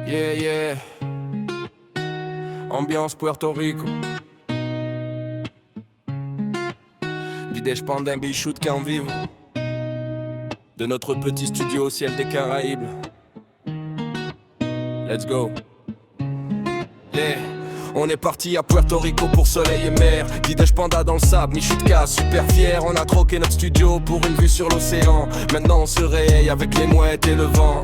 Yeah, yeah. Ambiance Puerto Rico. Bidèche Pandem, Bichoute qu'en vive. De notre petit studio au ciel des Caraïbes. Let's go. Yeah. On est parti à Puerto Rico pour soleil et mer. Bidèche Panda dans le sable, Michutka super fier. On a troqué notre studio pour une vue sur l'océan. Maintenant on se réveille avec les mouettes et le vent.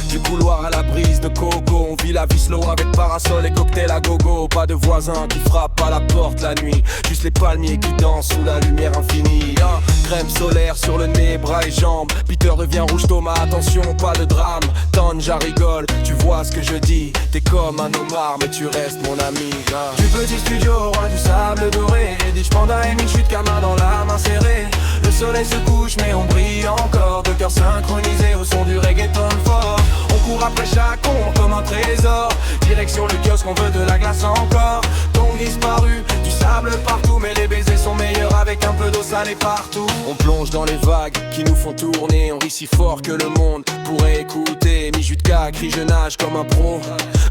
Du couloir à la brise de coco, on vit la vie slow avec parasol et cocktail à gogo. Pas de voisins qui frappent à la porte la nuit, juste les palmiers qui dansent sous la lumière infinie. Crème solaire sur le nez, bras et jambes. Peter devient rouge Thomas, attention pas de drame. Tanja rigole, tu vois ce que je dis. T'es comme un homard mais tu restes mon ami. Du petit studio, roi du sable doré. Bidèche Panda et Michutka main dans la main serrée. Le soleil se couche mais on brille encore. Deux cœurs synchronisés au son du reggaeton fort. On court après chaque ombre comme un trésor. Direction le kiosque, on veut de la glace encore. Ton disparu, du sable partout. Mais les baisers sont meilleurs avec un peu d'eau salée partout. On plonge dans les vagues qui nous font tourner. On rit si fort que le monde pourrait écouter. Michutka crie je nage comme un pro,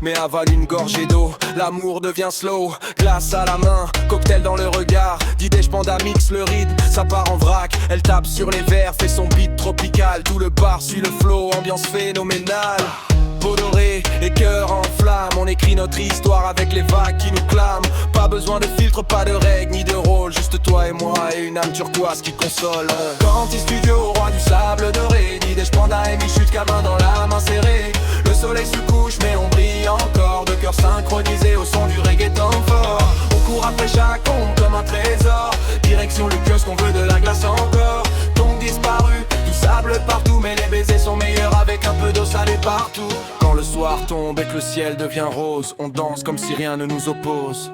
mais avale une gorgée d'eau. L'amour devient slow, glace à la main, cocktail dans le regard. Bidèche Panda mixe le rythme, ça part en vrac. Elle tape sur les verres, fait son beat tropical. Tout le bar suit le flow, ambiance phénoménale. Peau dorée et cœur en flamme. On écrit notre histoire avec les vagues qui nous clament. Pas besoin de filtre, pas de règles ni de rôle. Juste toi et moi et une âme turquoise qui console. Quanti Studio, roi du sable doré. Bidèche Panda et Michutka main dans la main serrée. Le soleil se couche mais on brille encore. Deux cœurs synchronisés au son du reggaeton fort. On court après chaque ombre comme un trésor. Direction le kiosque, on veut de la glace encore. Ton disparu, du sable partout. Mais les baisers sont meilleurs avec un peu d'eau salée partout. Quand le soir tombe et que le ciel devient rose, on danse comme si rien ne nous oppose.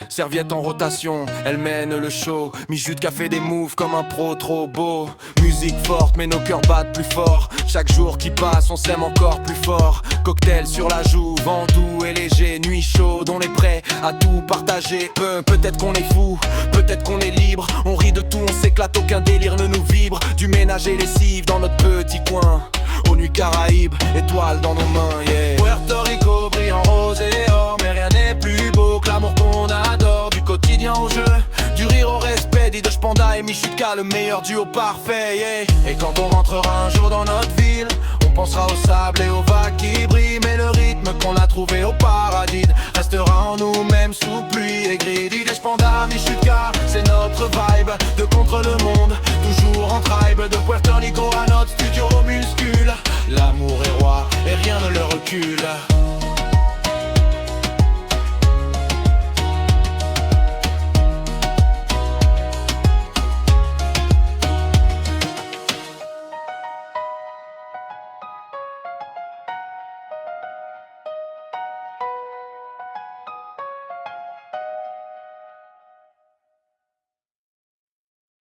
Serviette en rotation, elle mène le show. Michutka fait des moves comme un pro trop beau. Musique forte mais nos cœurs battent plus fort. Chaque jour qui passe on s'aime encore plus fort. Cocktail sur la joue, vent doux et léger. Nuit chaude, on est prêt à tout partager. Peut-être qu'on est fou, peut-être qu'on est libre. On rit de tout, on s'éclate, aucun délire ne nous vibre. Du ménage et lessive dans notre petit coin. Aux nuits Caraïbes, étoiles dans nos mains, yeah. Puerto Rico brille en rose et or. Mais rien n'est plus beau que l'amour qu'on adore. Du quotidien au jeu, du rire au respect. Bidèche Panda et Michutka, le meilleur duo parfait, yeah. Et quand on rentrera un jour dans notre ville, on pensera au sable et aux vagues qui brillent. Mais le rythme qu'on a trouvé au paradis restera en nous même sous pluie et gris. Bidèche Panda, Michutka, c'est notre vibe. De contre le monde, toujours en tribe. De Puerto Rico à notre studio muscule. L'amour est roi et rien ne le recule.